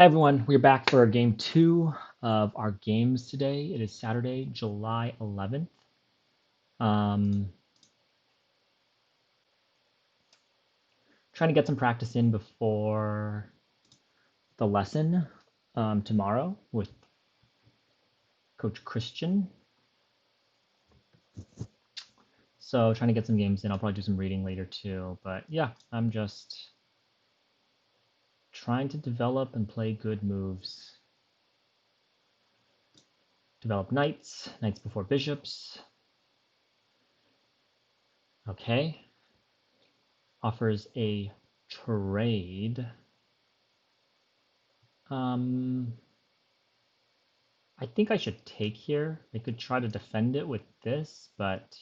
Hi everyone, we're back for game 2 of our games today. It is Saturday, July 11th. Trying to get some practice in before the lesson tomorrow with Coach Christian. So trying to get some games in. I'll probably do some reading later too. But yeah, I'm just trying to develop and play good moves. Develop knights before bishops. Okay. Offers a trade. I think I should take here. I could try to defend it with this, but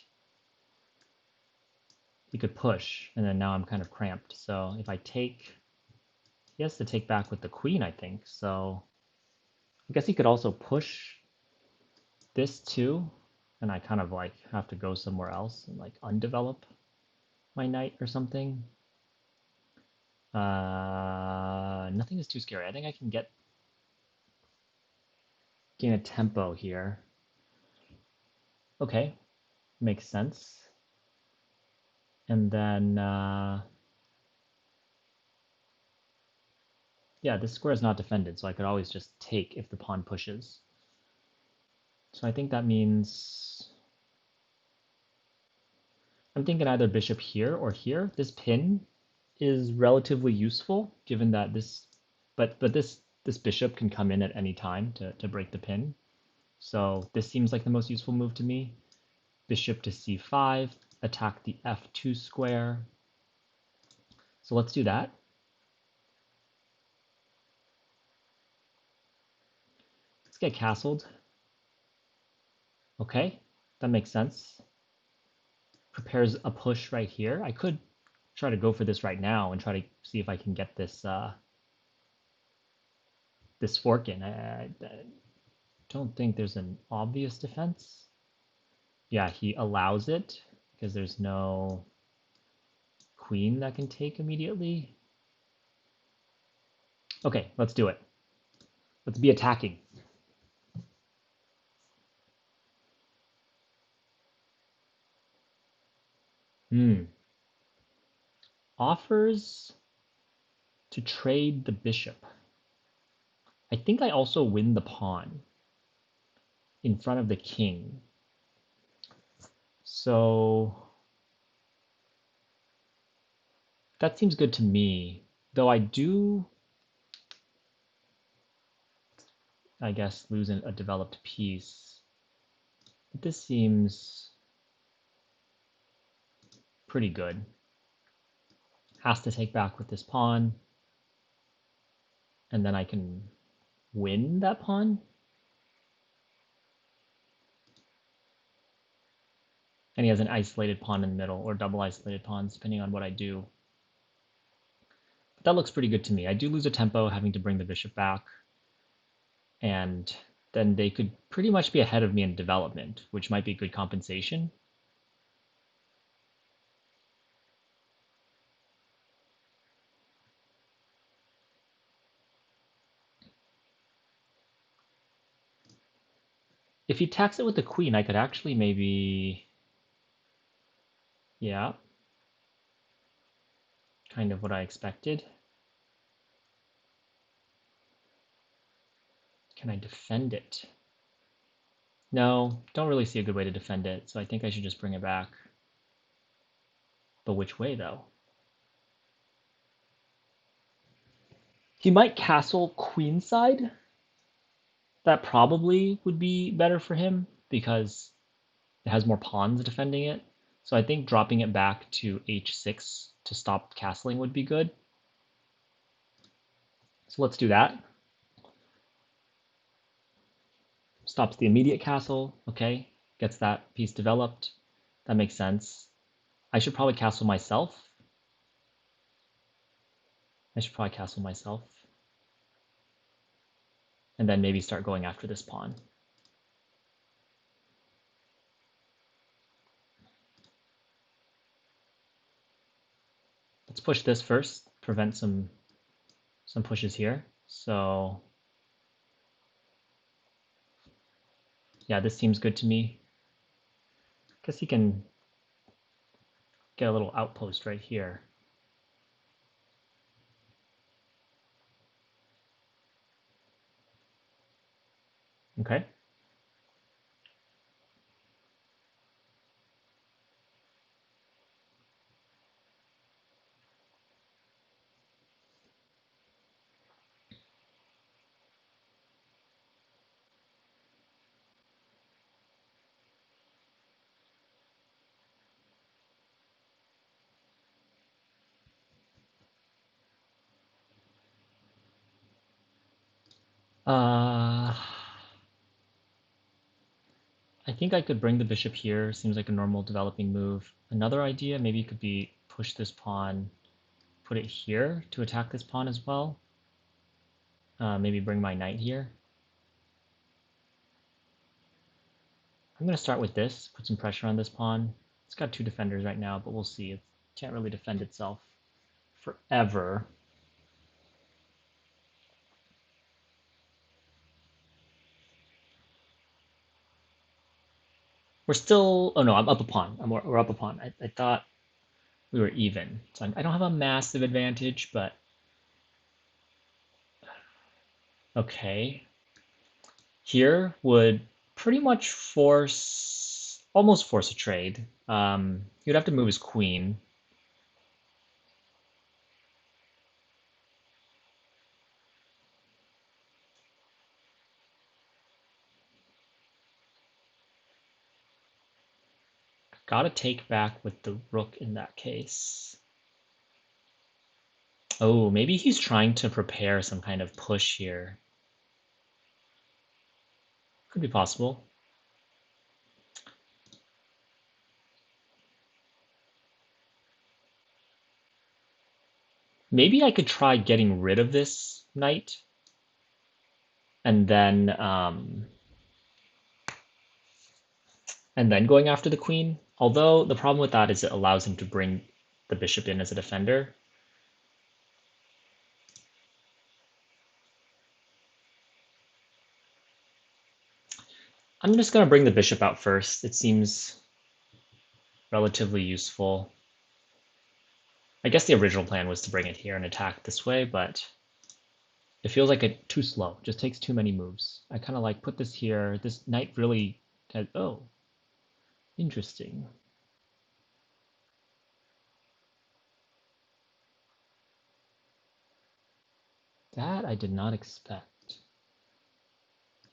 he could push, and then now I'm kind of cramped. So if I take, he has to take back with the queen, I think. So I guess he could also push this too, and I kind of like have to go somewhere else and like undevelop my knight or something. Nothing is too scary. I think I can gain a tempo here. Okay, makes sense. And then yeah, this square is not defended, so I could always just take if the pawn pushes. So I think that means I'm thinking either bishop here or here. This pin is relatively useful given that but this bishop can come in at any time to break the pin. So this seems like the most useful move to me. Bishop to c5, attack the f2 square. So let's do that. Let's get castled. Okay, that makes sense. Prepares a push right here. I could try to go for this right now and try to see if I can get this this fork in. I don't think there's an obvious defense. Yeah, he allows it because there's no queen that can take immediately. Okay, let's do it. Let's be attacking. Offers to trade the bishop. I think I also win the pawn in front of the king. So that seems good to me, though I do, I guess, lose a developed piece. But this seems pretty good. Has to take back with this pawn, and then I can win that pawn. And he has an isolated pawn in the middle, or double isolated pawns, depending on what I do. But that looks pretty good to me. I do lose a tempo having to bring the bishop back, and then they could pretty much be ahead of me in development, which might be good compensation. If he attacks it with the queen, I could actually maybe, yeah, kind of what I expected. Can I defend it? No, don't really see a good way to defend it, so I think I should just bring it back. But which way, though? He might castle queenside. That probably would be better for him because it has more pawns defending it. So I think dropping it back to h6 to stop castling would be good. So let's do that. Stops the immediate castle, okay, gets that piece developed. That makes sense. I should probably castle myself. And then maybe start going after this pawn. Let's push this first, prevent some pushes here. So yeah, this seems good to me. Guess he can get a little outpost right here. Okay. I think I could bring the bishop here. Seems like a normal developing move. Another idea maybe could be push this pawn, put it here to attack this pawn as well. Maybe bring my knight here. I'm going to start with this, put some pressure on this pawn. It's got two defenders right now, but we'll see. It can't really defend itself forever. We're still... Oh no, I'm up a pawn. We're up a pawn. I thought we were even. So I don't have a massive advantage, but... Okay. Here would pretty much almost force a trade. You'd have to move his queen. Gotta take back with the rook in that case. Oh, maybe he's trying to prepare some kind of push here. Could be possible. Maybe I could try getting rid of this knight and then going after the queen. Although the problem with that is it allows him to bring the bishop in as a defender. I'm just going to bring the bishop out first. It seems relatively useful. I guess the original plan was to bring it here and attack this way, but it feels like it's too slow. It just takes too many moves. I kind of like put this here. This knight really has... Oh, interesting. That I did not expect.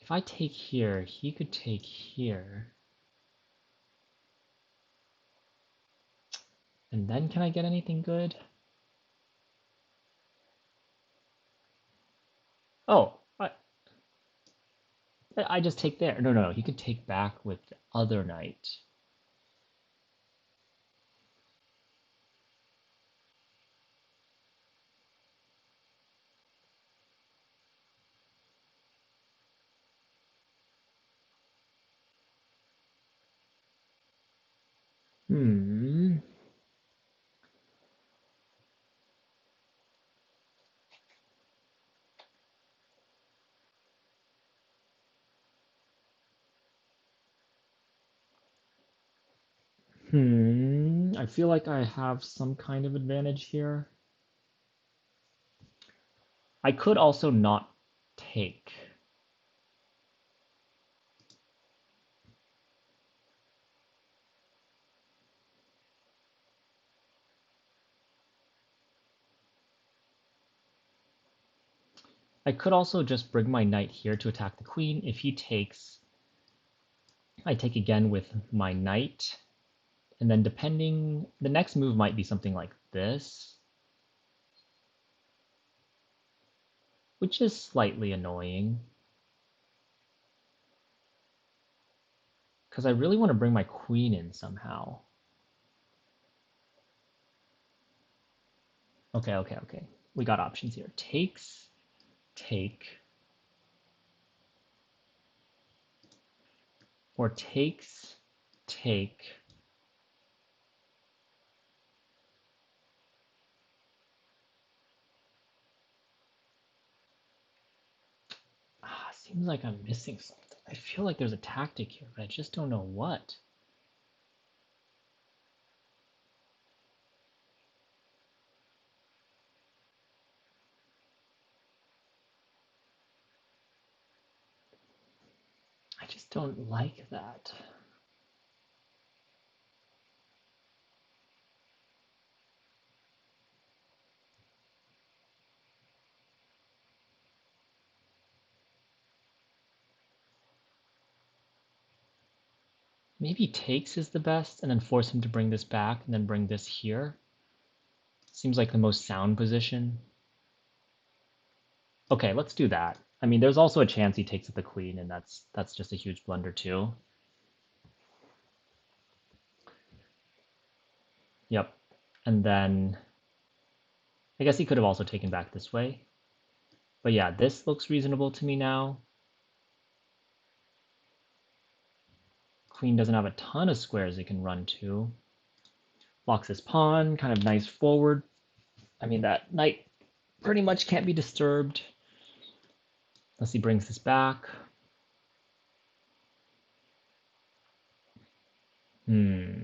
If I take here, he could take here. And then can I get anything good? Oh, I just take there. No, he could take back with the other knight. Hmm. I feel like I have some kind of advantage here. I could also not take. I could also just bring my knight here to attack the queen. If he takes, I take again with my knight. And then depending, the next move might be something like this, which is slightly annoying. Because I really want to bring my queen in somehow. Okay. We got options here. Takes, take, or takes, take. Seems like I'm missing something. I feel like there's a tactic here, but I just don't know what. I just don't like that. Maybe takes is the best, and then force him to bring this back, and then bring this here. Seems like the most sound position. Okay, let's do that. I mean, there's also a chance he takes with the queen, and that's just a huge blunder too. Yep. And then I guess he could have also taken back this way. But yeah, this looks reasonable to me now. Queen doesn't have a ton of squares it can run to. Blocks his pawn, kind of nice forward. I mean, that knight pretty much can't be disturbed unless he brings this back. Hmm.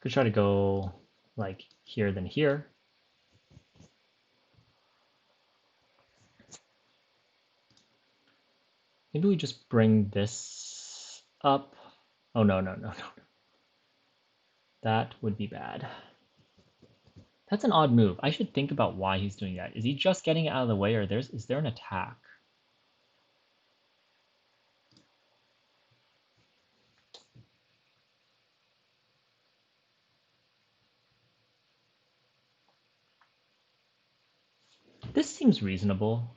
Could try to go like here, then here. Maybe we just bring this up. Oh, no, no, no, no. That would be bad. That's an odd move. I should think about why he's doing that. Is he just getting it out of the way, or is there an attack? This seems reasonable.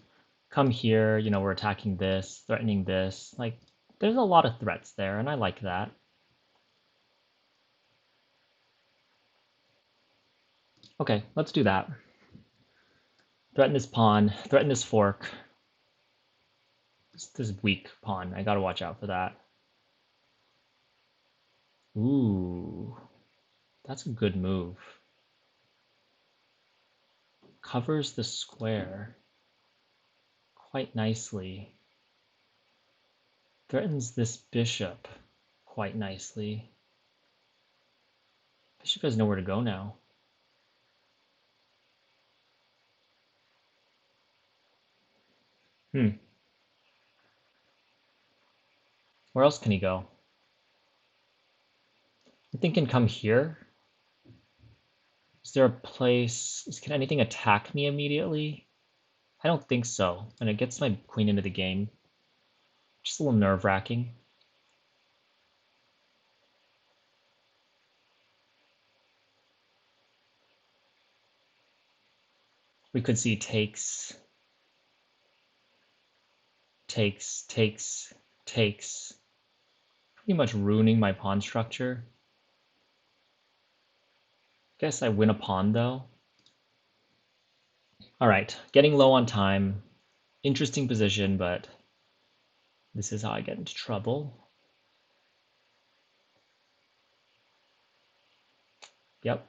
Come here, we're attacking this, threatening this. Like, there's a lot of threats there, and I like that. Okay, let's do that. Threaten this pawn, threaten this fork. This weak pawn. I gotta watch out for that. Ooh, that's a good move. Covers the square quite nicely. Threatens this bishop quite nicely. Bishop has nowhere to go now. Where else can he go? I'm thinking come here. Is there a place? Can anything attack me immediately? I don't think so. And it gets my queen into the game. Just a little nerve-wracking. We could see takes, takes, takes, takes. Pretty much ruining my pawn structure. Guess I win a pawn though. All right, getting low on time. Interesting position, but this is how I get into trouble. Yep.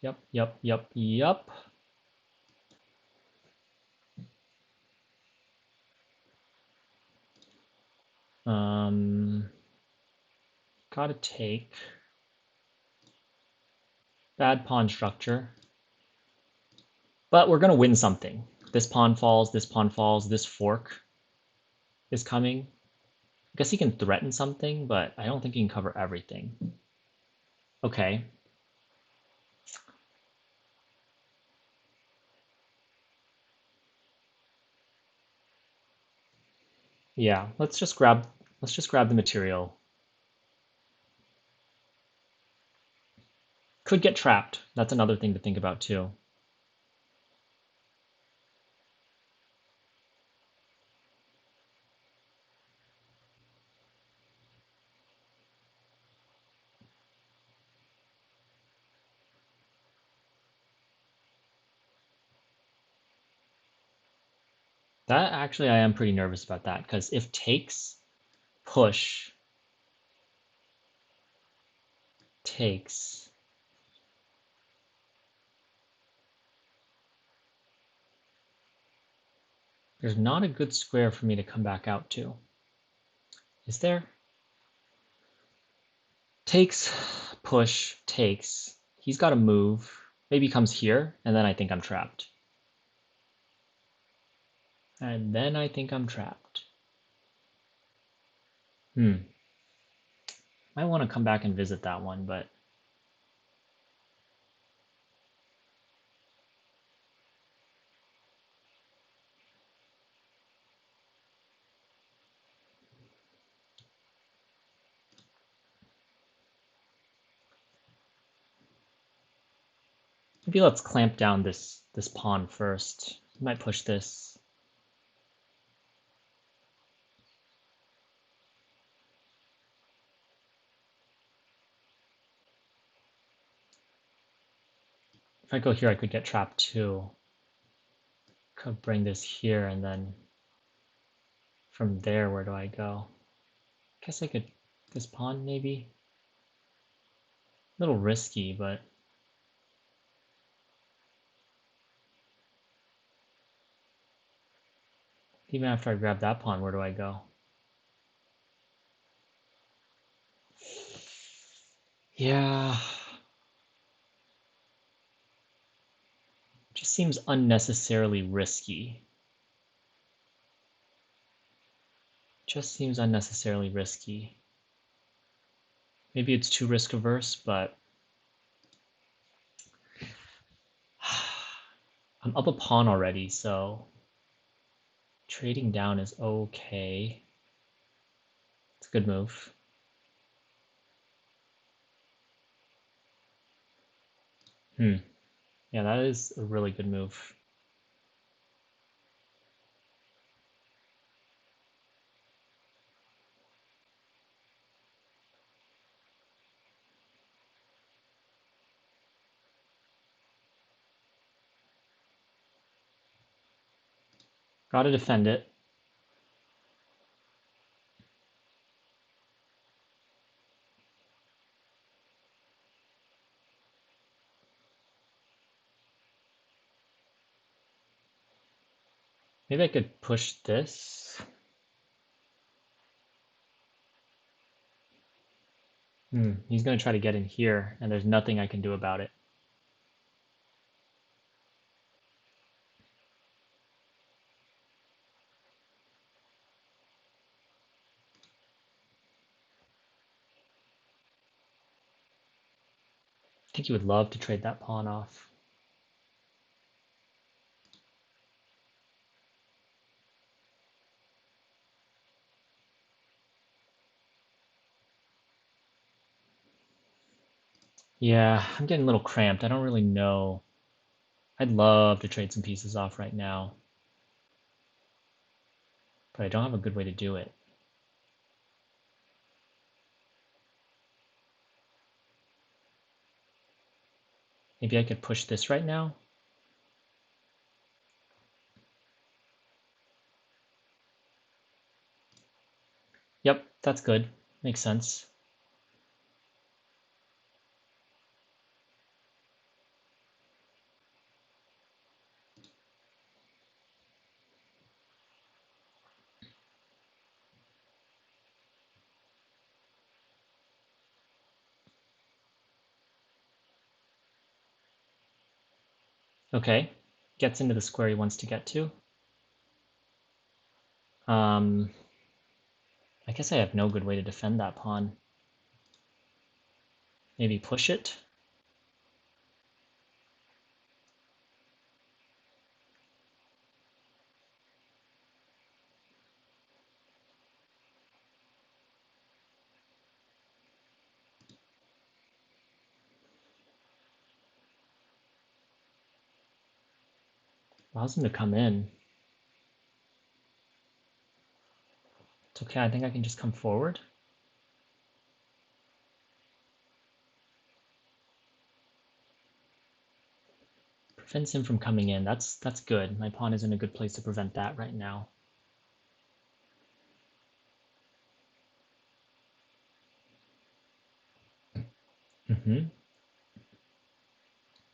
Yep, yep, yep, yep. Gotta take. Bad pawn structure. But we're gonna win something. This pawn falls, this fork is coming. I guess he can threaten something, but I don't think he can cover everything. Okay. Yeah, let's just grab the material. Could get trapped. That's another thing to think about too. That actually, I am pretty nervous about that, because if takes, push, takes, there's not a good square for me to come back out to. Is there? Takes, push, takes. He's got to move. Maybe he comes here, and then I think I'm trapped. And then I think I'm trapped. Might want to come back and visit that one, but maybe let's clamp down this pawn first. Might push this. If I go here, I could get trapped too. Could bring this here, and then from there, where do I go? Guess I could this pawn maybe. A little risky, but even after I grab that pawn, where do I go? Yeah. Just seems unnecessarily risky. Just seems unnecessarily risky. Maybe it's too risk averse, but I'm up a pawn already, so trading down is okay. It's a good move. Yeah, that is a really good move. Gotta defend it. Maybe I could push this. He's gonna try to get in here, and there's nothing I can do about it. I think he would love to trade that pawn off. Yeah, I'm getting a little cramped. I don't really know. I'd love to trade some pieces off right now, but I don't have a good way to do it. Maybe I could push this right now. Yep, that's good. Makes sense. Okay, gets into the square he wants to get to. I guess I have no good way to defend that pawn. Maybe push it. Allows him to come in. It's okay, I think I can just come forward. Prevents him from coming in. That's good. My pawn is in a good place to prevent that right now.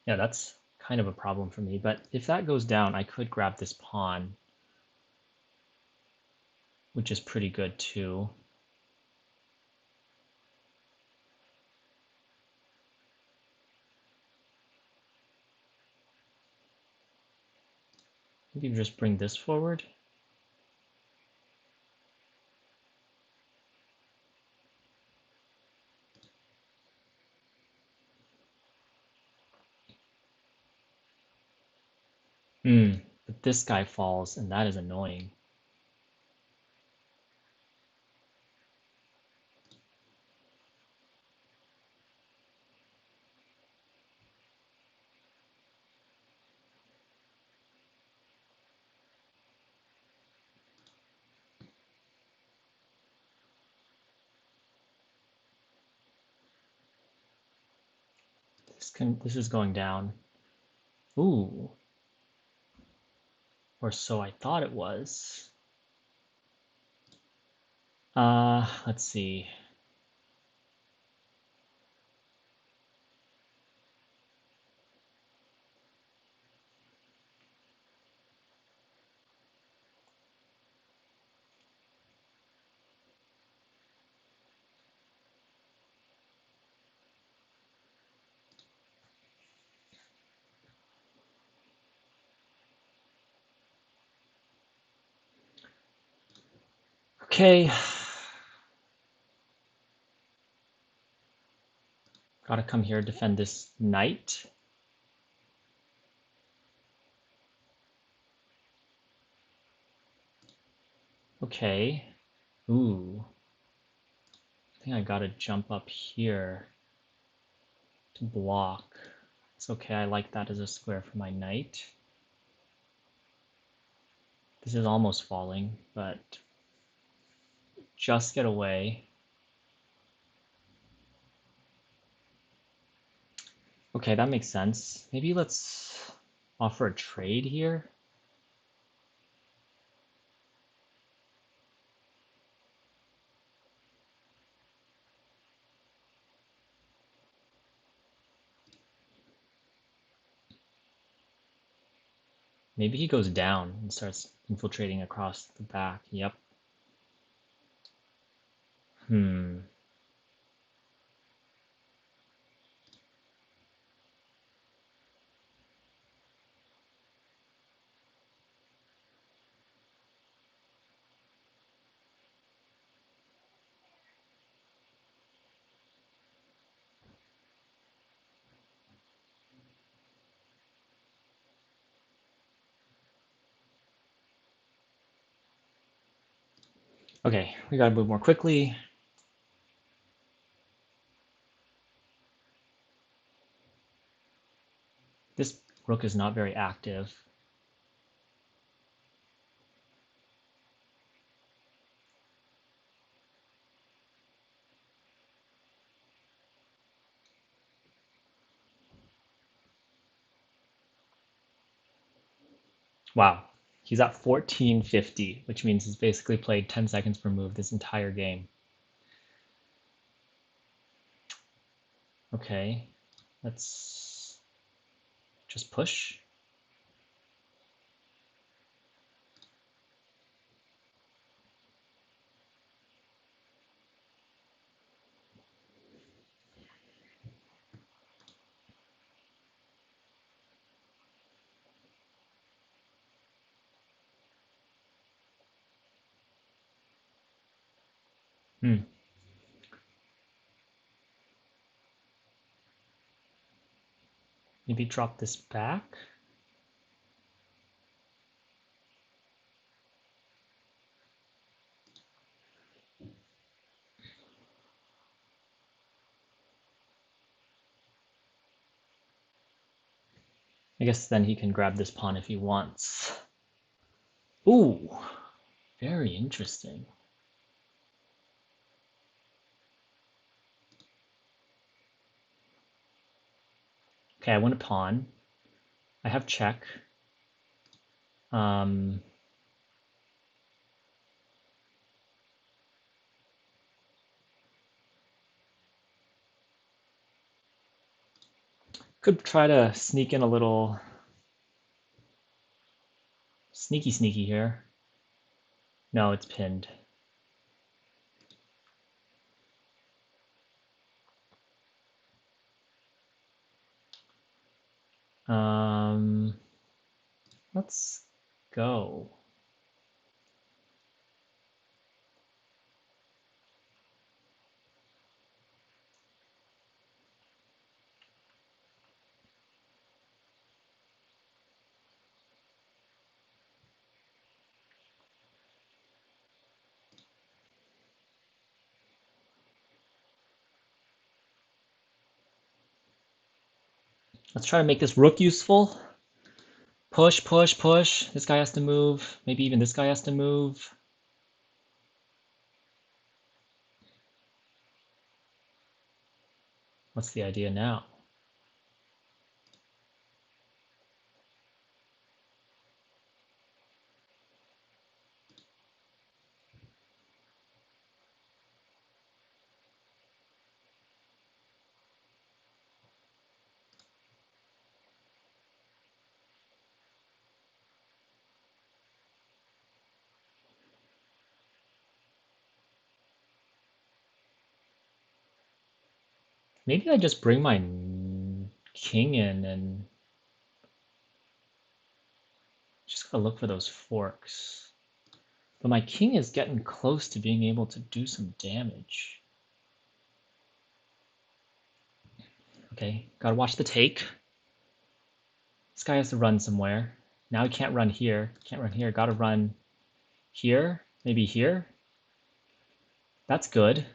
Yeah, that's kind of a problem for me. But if that goes down, I could grab this pawn, which is pretty good too. Maybe just bring this forward. But this guy falls, and that is annoying. This is going down. Ooh. Or so I thought it was. Let's see. Okay. Gotta come here, defend this knight. Okay. Ooh. I think I gotta jump up here to block. It's okay, I like that as a square for my knight. This is almost falling, but just get away. Okay, that makes sense. Maybe let's offer a trade here. Maybe he goes down and starts infiltrating across the back. Yep. Hmm. Okay, we gotta move more quickly. This rook is not very active. Wow, he's at 1450, which means he's basically played 10 seconds per move this entire game. Okay, let's just push. Hmm. Maybe drop this back. I guess then he can grab this pawn if he wants. Ooh, very interesting. Okay, I win a pawn. I have check. Could try to sneak in a little sneaky here. No, it's pinned. Let's go. Let's try to make this rook useful. Push, push, push. This guy has to move. Maybe even this guy has to move. What's the idea now? Maybe I just bring my king in and just gotta look for those forks. But my king is getting close to being able to do some damage. Okay, gotta watch the take. This guy has to run somewhere. Now he can't run here. Can't run here. Gotta run here. Maybe here. That's good.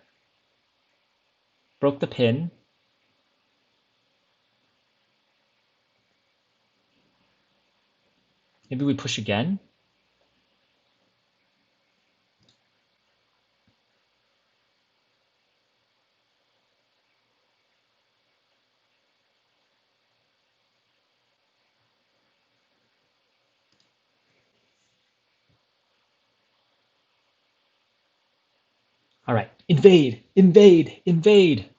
Broke the pin. Maybe we push again. All right, invade, invade, invade.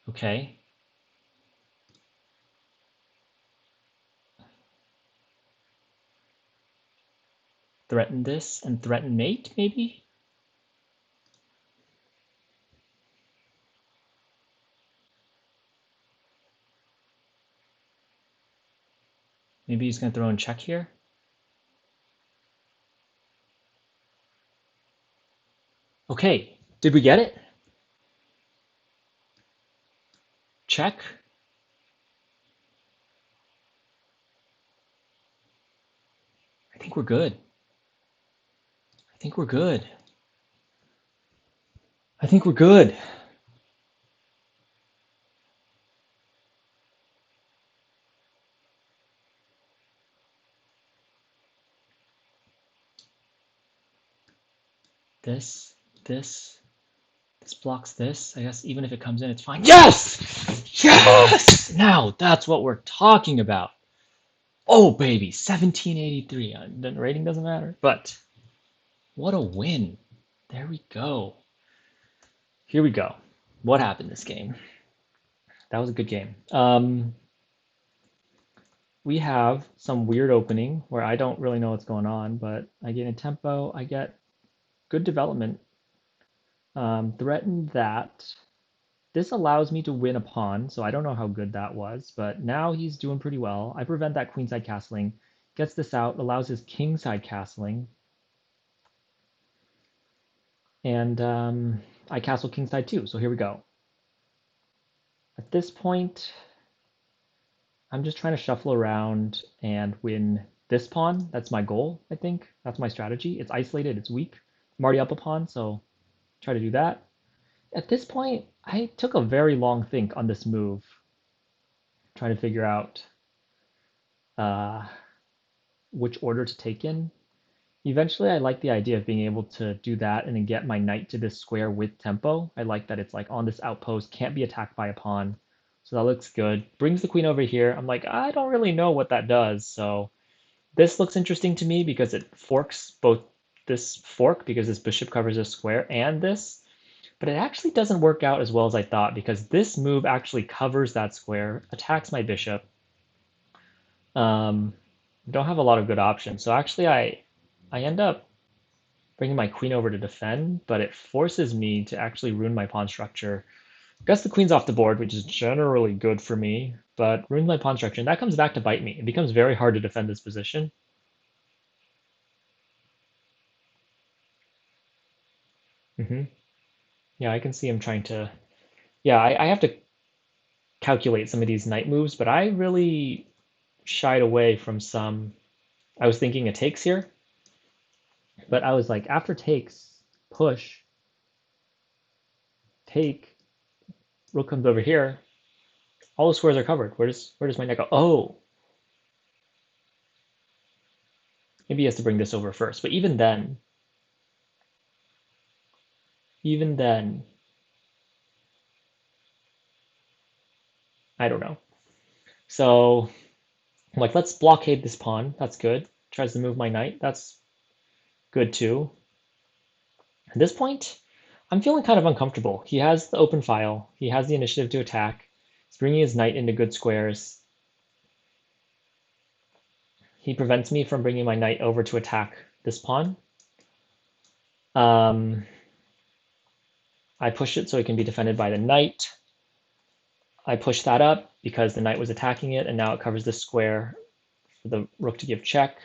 Okay. Threaten this and threaten mate, maybe? Maybe he's gonna throw in check here. Okay, did we get it? Check. I think we're good. I think we're good. I think we're good. This blocks this. I guess even if it comes in, it's fine. Yes! Yes! Now that's what we're talking about. Oh, baby, 1783. The rating doesn't matter, but what a win. There we go. Here we go. What happened this game? That was a good game. We have some weird opening where I don't really know what's going on, but I get a tempo, I get good development. Threaten that. This allows me to win a pawn, so I don't know how good that was, but now he's doing pretty well. I prevent that queenside castling, gets this out, allows his kingside castling, and I castle kingside too, so here we go. At this point, I'm just trying to shuffle around and win this pawn. That's my goal, I think. That's my strategy. It's isolated, it's weak. I'm already up a pawn, so try to do that. At this point, I took a very long think on this move, trying to figure out which order to take in. Eventually, I like the idea of being able to do that and then get my knight to this square with tempo. I like that it's like on this outpost, can't be attacked by a pawn. So that looks good. Brings the queen over here. I'm like, I don't really know what that does. So this looks interesting to me because it forks both this fork, because this bishop covers this square, and this. But it actually doesn't work out as well as I thought, because this move actually covers that square, attacks my bishop. Don't have a lot of good options. So actually I end up bringing my queen over to defend, but it forces me to actually ruin my pawn structure. I guess the queen's off the board, which is generally good for me, but ruins my pawn structure, and that comes back to bite me. It becomes very hard to defend this position. Yeah, I can see him trying to... Yeah, I have to calculate some of these knight moves, but I really shied away from some... I was thinking a takes here, but I was like, after takes, push, take, rook comes over here, all the squares are covered. Where does my knight go? Oh, maybe he has to bring this over first. But even then, I don't know. So I'm like, let's blockade this pawn. That's good. Tries to move my knight. That's good too. At this point, I'm feeling kind of uncomfortable. He has the open file. He has the initiative to attack. He's bringing his knight into good squares. He prevents me from bringing my knight over to attack this pawn. I push it so it can be defended by the knight. I push that up because the knight was attacking it, and now it covers this square for the rook to give check.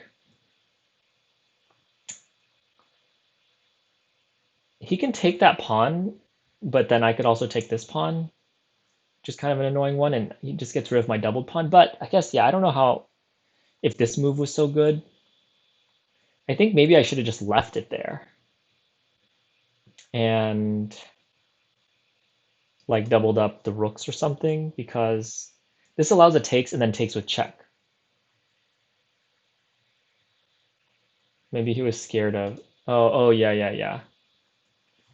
He can take that pawn, but then I could also take this pawn, just kind of an annoying one, and he just gets rid of my doubled pawn. But I guess, yeah, I don't know how, if this move was so good. I think maybe I should have just left it there and like doubled up the rooks or something, because this allows a takes and then takes with check. Maybe he was scared of, oh, yeah.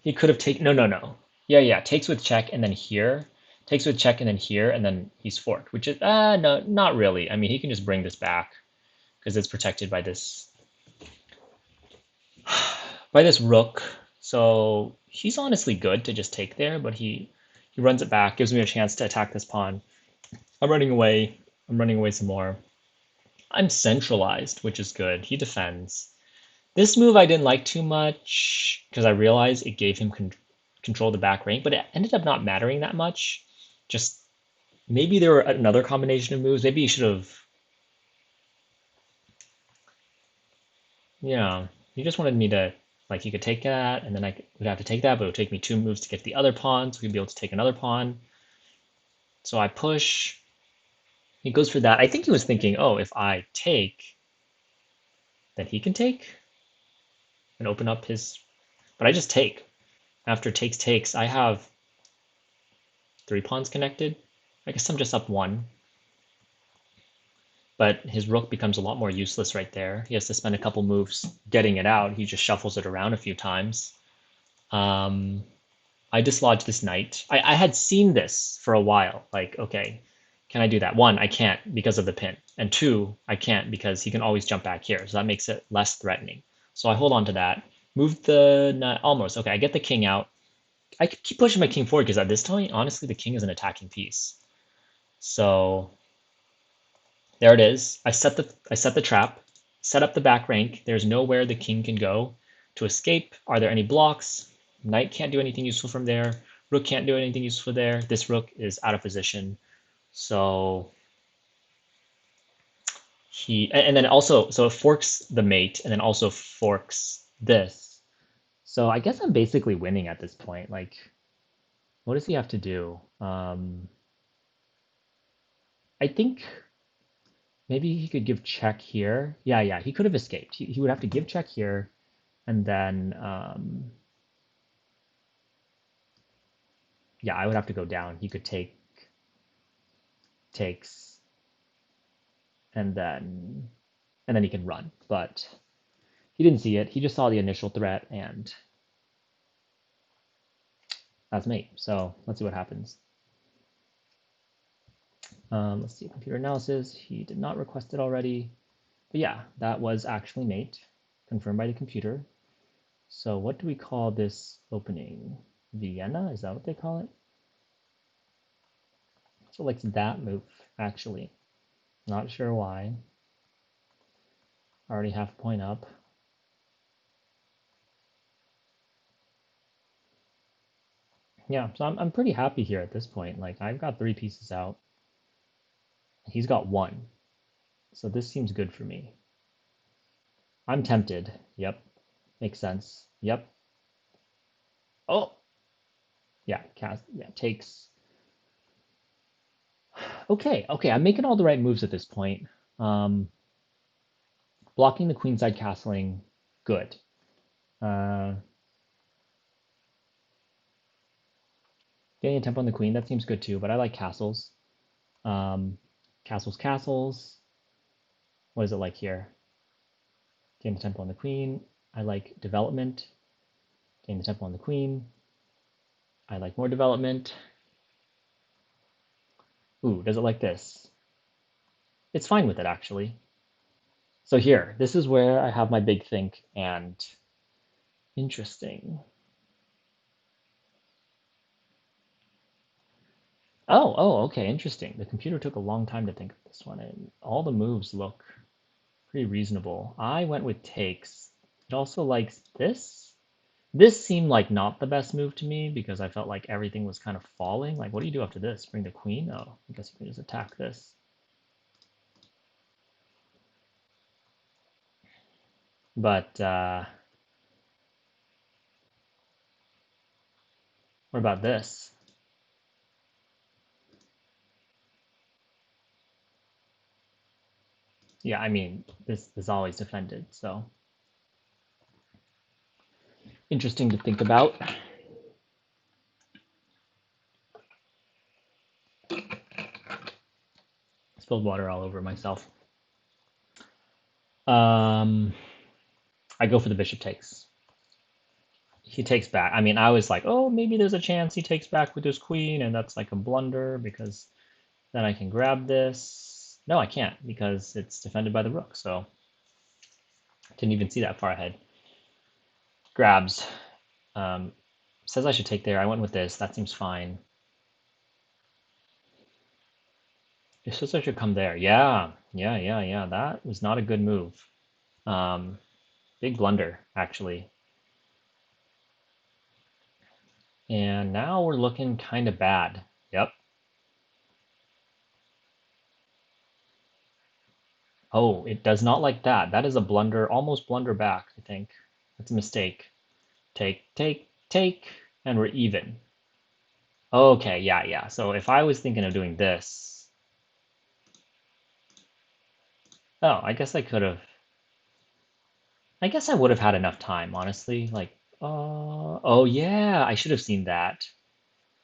He could have taken, no. Yeah, takes with check and then here, takes with check and then here, and then he's forked, which is, no, not really. I mean, he can just bring this back because it's protected by this, rook. So he's honestly good to just take there, but he runs it back, gives me a chance to attack this pawn. I'm running away some more. I'm centralized, which is good. He defends. This move I didn't like too much because I realized it gave him control of the back rank, but it ended up not mattering that much. Just maybe there were another combination of moves. Maybe he should have... Yeah, he just wanted me to, like, he could take that, and then I would have to take that, but it would take me 2 moves to get the other pawn, so we'd be able to take another pawn. So I push. He goes for that. I think he was thinking, oh, if I take, then he can take and open up his... But I just take. After takes, I have 3 pawns connected. I guess I'm just up 1. But his rook becomes a lot more useless right there. He has to spend a couple moves getting it out. He just shuffles it around a few times. I dislodge this knight. I had seen this for a while. Like, okay, can I do that? 1, I can't because of the pin. And 2, I can't because he can always jump back here. So that makes it less threatening. So I hold on to that. Move the knight. Almost. Okay, I get the king out. I could keep pushing my king forward because at this point, honestly, the king is an attacking piece. So there it is. I set the trap, set up the back rank. There's nowhere the king can go to escape. Are there any blocks? Knight can't do anything useful from there. Rook can't do anything useful there. This rook is out of position. So and then also, so it forks the mate and then also forks this. So I guess I'm basically winning at this point. Like, what does he have to do? I think maybe he could give check here. Yeah, he could have escaped. He would have to give check here, and then yeah, I would have to go down. He could takes, and then he can run. But he didn't see it. He just saw the initial threat, and that's mate. So let's see what happens. Let's see, computer analysis. He did not request it already. But yeah, that was actually mate, confirmed by the computer. So what do we call this opening? Vienna, is that what they call it? So like that move, actually. Not sure why. Already half a point up. Yeah, so I'm pretty happy here at this point. Like I've got 3 pieces out. He's got 1. So this seems good for me. I'm tempted. Yep. Makes sense. Yep. Oh, yeah, takes. Okay, I'm making all the right moves at this point. Um, blocking the queenside castling, good. Uh, getting a tempo on the queen, that seems good too, but I like castles. Castles. What is it like here? Getting the tempo on the queen. I like development. Getting the tempo on the queen. I like more development. Ooh, does it like this? It's fine with it, actually. So here, this is where I have my big think, and interesting. Okay, interesting. The computer took a long time to think of this one, and all the moves look pretty reasonable. I went with takes. It also likes this. This seemed like not the best move to me because I felt like everything was kind of falling. Like, what do you do after this? Bring the queen? Oh, I guess you can just attack this. But what about this? Yeah, I mean, this is always defended, so interesting to think about. Spilled water all over myself. Um, I go for the bishop takes. He takes back. I mean, I was like, oh, maybe there's a chance he takes back with his queen, and that's like a blunder because then I can grab this. No, I can't because it's defended by the rook, so didn't even see that far ahead. Grabs. Um, says I should take there. I went with this. That seems fine. It says I should come there. Yeah. That was not a good move. Um, big blunder, actually. And now we're looking kind of bad. Yep. Oh, it does not like that. That is a blunder, almost blunder back, I think. That's a mistake. Take, and we're even. Okay, yeah. So if I was thinking of doing this, oh, I guess I could have. I guess I would have had enough time, honestly. Like, oh yeah, I should have seen that.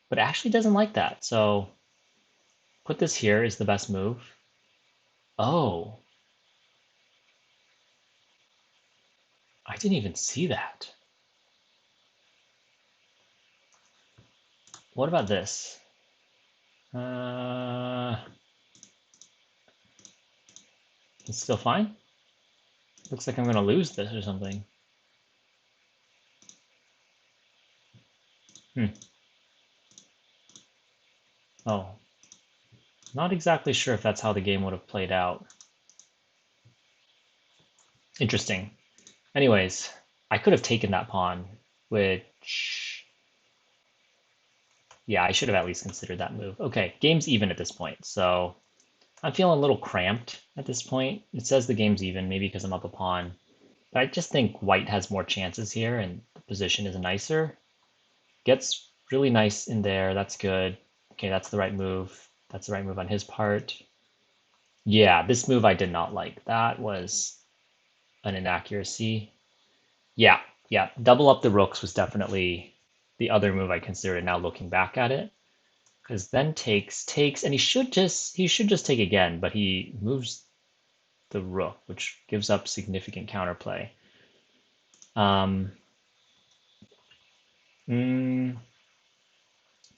But Ashley doesn't like that, so put this here is the best move. Oh, I didn't even see that. What about this? It's still fine. Looks like I'm gonna lose this or something. Hmm. Oh, not exactly sure if that's how the game would have played out. Interesting. Anyways, I could have taken that pawn, which, yeah, I should have at least considered that move. Okay, game's even at this point, so I'm feeling a little cramped at this point. It says the game's even, maybe because I'm up a pawn. But I just think white has more chances here, and the position is nicer. Gets really nice in there, that's good. Okay, that's the right move. That's the right move on his part. Yeah, this move I did not like. That was an inaccuracy. Yeah. Double up the rooks was definitely the other move I considered now looking back at it. Because then takes, and he should just take again, but he moves the rook, which gives up significant counterplay. Um, mm,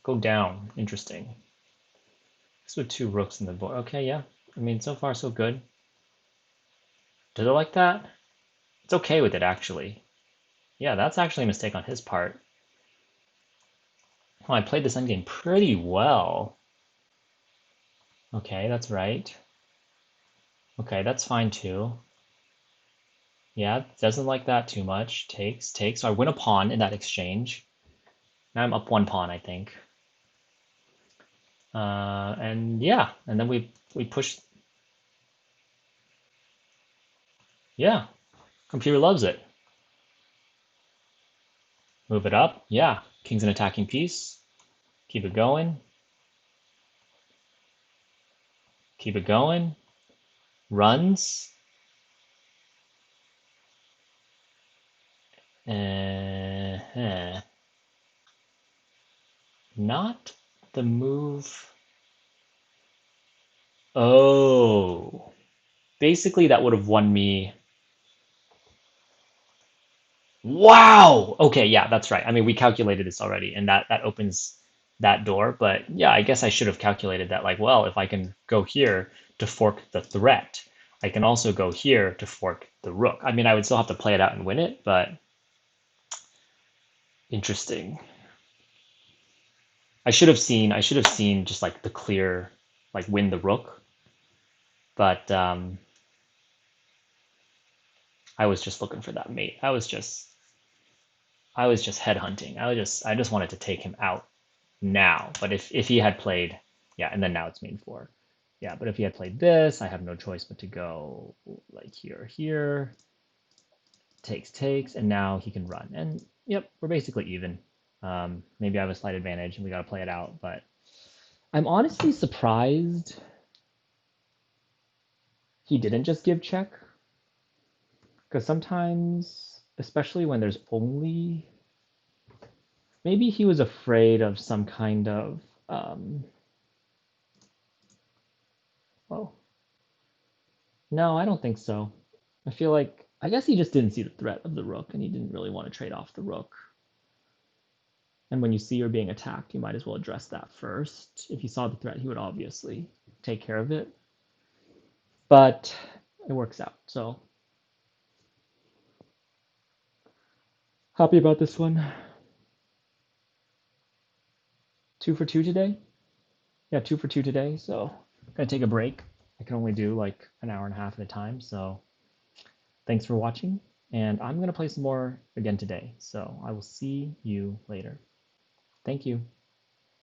go down. Interesting. This with two rooks in the board. Okay, yeah. I mean, so far so good. Did it like that? It's okay with it, actually. Yeah, that's actually a mistake on his part. Oh, I played this endgame pretty well. Okay, that's right. Okay, that's fine too. Yeah, doesn't like that too much. Takes, takes. So I win a pawn in that exchange. Now I'm up one pawn, I think. And yeah, and then we push. Yeah, computer loves it. Move it up. Yeah, king's an attacking piece. Keep it going. Keep it going. Runs. Not the move. Oh, basically that would have won me. Wow. Okay, yeah, that's right. I mean, we calculated this already, and that opens that door. But yeah, I guess I should have calculated that. Like, well, if I can go here to fork the threat, I can also go here to fork the rook. I mean, I would still have to play it out and win it, but interesting. I should have seen just like the clear, like win the rook, but I was just looking for that mate. I was just headhunting. I just wanted to take him out now. But if he had played, yeah, and then now it's main four. Yeah, but if he had played this, I have no choice but to go like here or here. Takes, takes, and now he can run. And yep, we're basically even. Maybe I have a slight advantage and we got to play it out, but I'm honestly surprised he didn't just give check. Because sometimes, especially when there's only, maybe he was afraid of some kind of, oh, no, I don't think so. I feel like, I guess he just didn't see the threat of the rook and he didn't really want to trade off the rook. And when you see you're being attacked, you might as well address that first. If he saw the threat, he would obviously take care of it. But it works out. So happy about this one. 2 for 2 today. Yeah, 2 for 2 today. So gonna take a break. I can only do like an hour and a half at a time. So thanks for watching. And I'm gonna play some more again today. So I will see you later. Thank you.